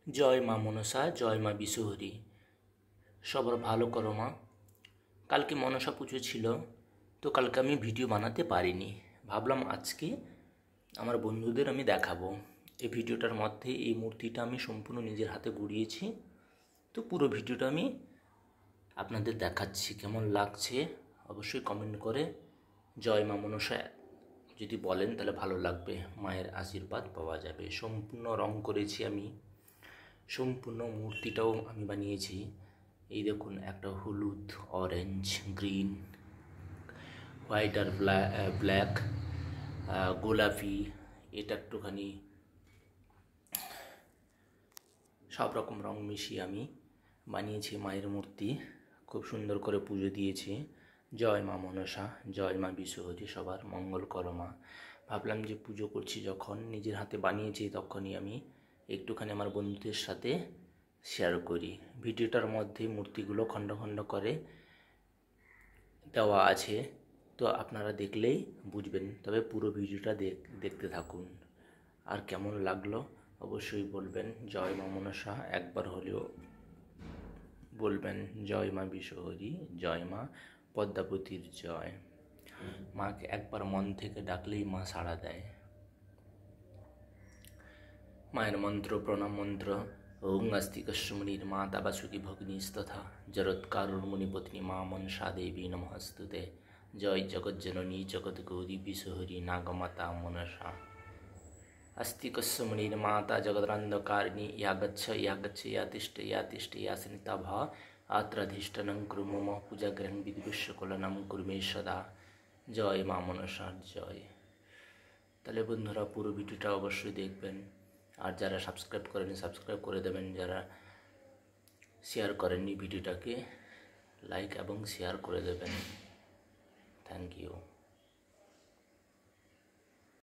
জয় মা মনসা, জয় মা বিশ্বহরি। সবার ভালো করো মা। কালকে মনসা পুজো ছিল, তো কালকে আমি ভিডিও বানাতে পারিনি। ভাবলাম আজকে আমার বন্ধুদের আমি দেখাবো। এই ভিডিওটার মধ্যে এই মূর্তিটা আমি সম্পূর্ণ নিজের হাতে গড়িয়েছি। তো পুরো ভিডিওটা আমি আপনাদের দেখাচ্ছি। কেমন লাগছে অবশ্যই কমেন্ট করে জয় মা মনসা যদি বলেন তাহলে ভালো লাগবে, মায়ের আশীর্বাদ পাওয়া যাবে। সম্পূর্ণ রং করেছি আমি, সম্পূর্ণ মূর্তিটাও আমি বানিয়েছি। এই দেখুন, একটা হলুদ, অরেঞ্জ, গ্রিন, হোয়াইট আর ব্ল্যাক, গোলাপি, এটা একটুখানি সব রকম রং মিশিয়ে আমি বানিয়েছি মায়ের মূর্তি। খুব সুন্দর করে পুজো দিয়েছি। জয় মা মনসা, জয় মা বিশ্বহরি, সবার মঙ্গল করো মা। ভাবলাম যে পুজো করছি যখন, নিজের হাতে বানিয়েছি, তখনই আমি একটুখানি আমার বন্ধুদের সাথে শেয়ার করি। ভিডিওটার মধ্যে মূর্তিগুলো খণ্ড খণ্ড করে দেওয়া আছে, তো আপনারা দেখলেই বুঝবেন। তবে পুরো ভিডিওটা দেখতে থাকুন। আর কেমন লাগলো অবশ্যই বলবেন। জয় মা মনসা একবার হলেও বলবেন। জয় মা বিশ্বহরি, জয় মা পদ্মাবতীর জয়। মাকে একবার মন থেকে ডাকলেই মা সাড়া দেয়। মায়ের মন্ত্র, প্রণাম মন্ত্র। ওং अस्ति कश्यमुनिर माता वासुकी भगिनीस्तथा जरत्कारुर्मुनिपत्नी मा मनसा देवी नमस्तुते। जय जगज्जननी जगद्गौरी विषहरी नागमाता मनसा। अस्ति कश्यमुनिर माता जगदन्धकारिणी या गच्छ या तिष्ठ या सनिता भा आत्राधिष्ठानं कुरु मम पूजाग्रहं विधिविश्वकलनं कुरु मे सदा। জয় মা মনসার জয়। তাহলে বন্ধুরা পুরো ভিডিওটা অবশ্যই দেখবেন। আর যারা সাবস্ক্রাইব করেনি সাবস্ক্রাইব করে দেবেন। যারা শেয়ার করেননি ভিডিওটাকে লাইক এবং শেয়ার করে দেবেন। Thank you.